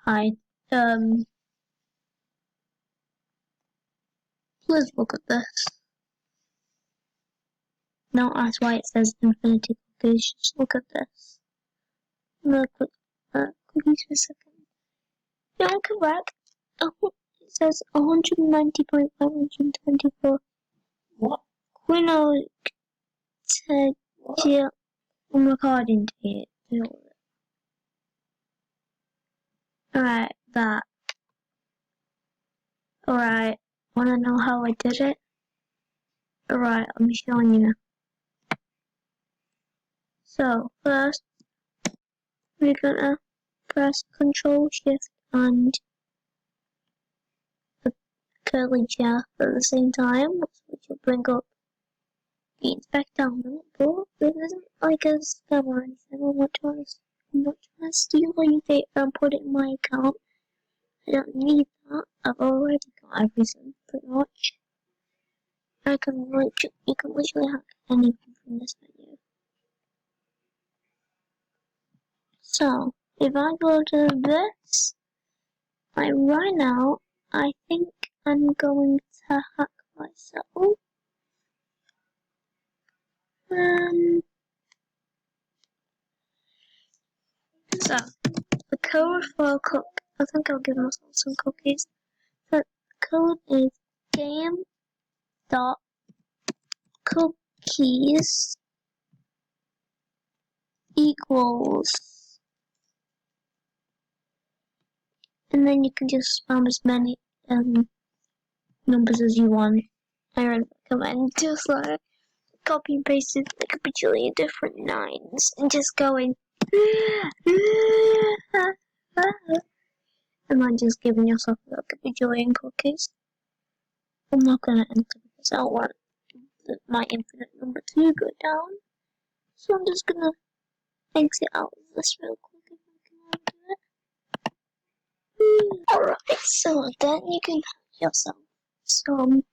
Hi. Let's look at this. Don't ask why it says infinity cookies. Just look at this. Look at cookies for a second. Yeah, I'm correct. Oh, it says 190.524. What? I'm recording to it. Alright, that. Alright, wanna know how I did it? Alright, I'm showing you now. So, first, we're gonna press Ctrl, Shift, and the curly J at the same time, which will bring up the inspect download, but this isn't like a scam or anything. I'm not trying to steal any data and put it in my account. I don't need that. I've already got everything, pretty much. You can literally hack anything from this menu. So, if I go to this, right now, I think I'm going to hack myself. So, the code for I think I'll give myself some cookies. The code is Game.cookies equals, and then you can just spam as many numbers as you want. I recommend just like copy and pasted like a bajillion different nines and just going and then just giving yourself like a bajillion cookies. I'm not gonna enter because I don't want my infinite number to go down. So I'm just gonna exit out of this real quick if I can do it. Alright, so then you can have yourself some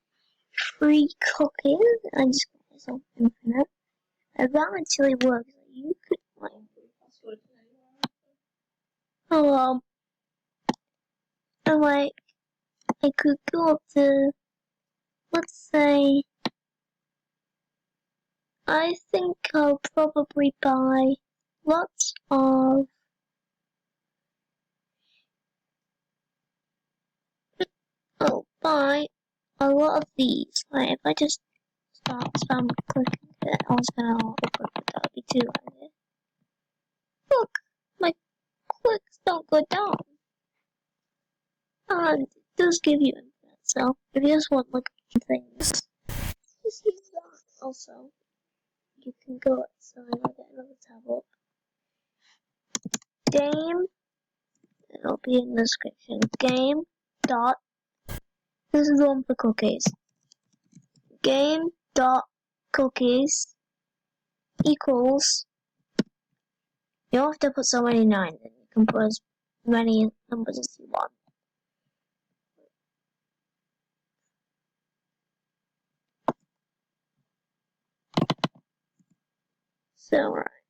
free cookies. I just got myself infinite. And that actually works. You could like and like I could go up to, let's say, I think I'll probably buy lots of buy a lot of these. Like if I just start spam clicking it, I was gonna auto click it, that would be too early. Look, my clicks don't go down. And it does give you infinite, so if you just want like things, just use that. Also, you can go outside, I'll get another tab up. Game, it'll be in the description. Game dot, this is the one for cookies. Game dot cookies equals, you don't have to put so many nines in, you can put as many numbers as you want. So, right.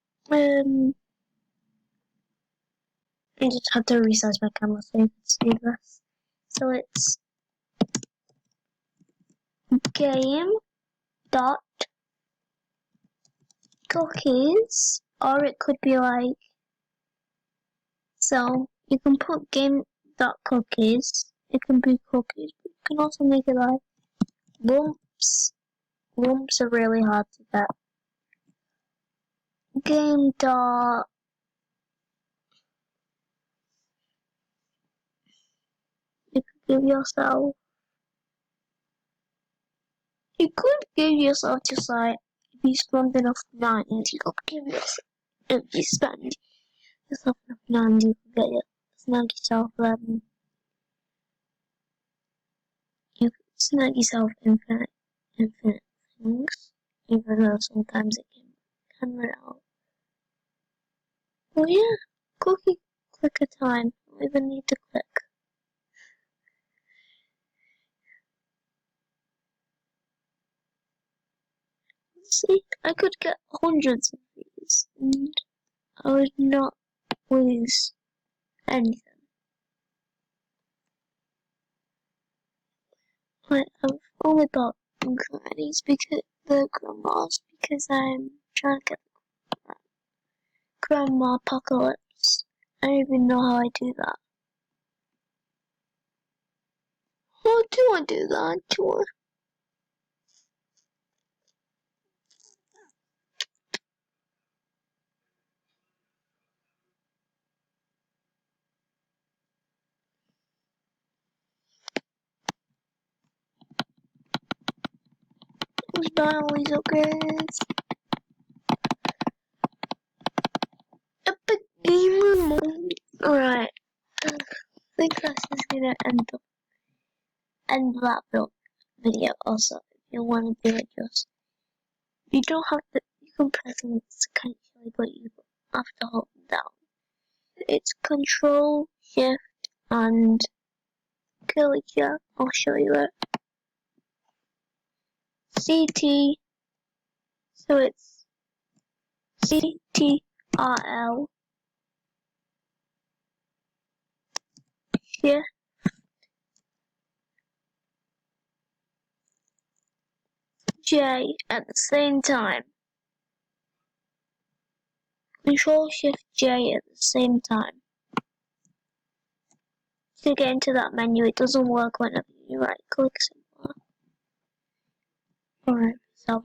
I just have to resize my camera so you can see this. So it's game dot cookies, or it could be like, so you can put game dot cookies, it can be cookies, but you can also make it like lumps. Lumps are really hard to get. Game dot, you could give yourself, just like, if you spend enough nines, you could give yourself, if you spend yourself enough nines, you could get snag yourself, you could snag yourself infinite things, even though sometimes it can run out. Oh yeah, cookie clicker time, I don't even need to click. See, I could get hundreds of these, and I would not lose anything. I've only bought grannies because the grandmas because I'm trying to get the grandma apocalypse. I don't even know how I do that. How do I do that? Sure. Let's buy all these upgrades. Epic gamer mode. Alright. I think that's just gonna end that video. Also, if you want to do it, you don't have to. You can press it sequentially, but you have to hold it down. It's Control, Shift, and click here. I'll show you it. CT. So it's CTRL. Shift. J at the same time. Control Shift J at the same time. To get into that menu, it doesn't work whenever you right click somewhere. Alright, so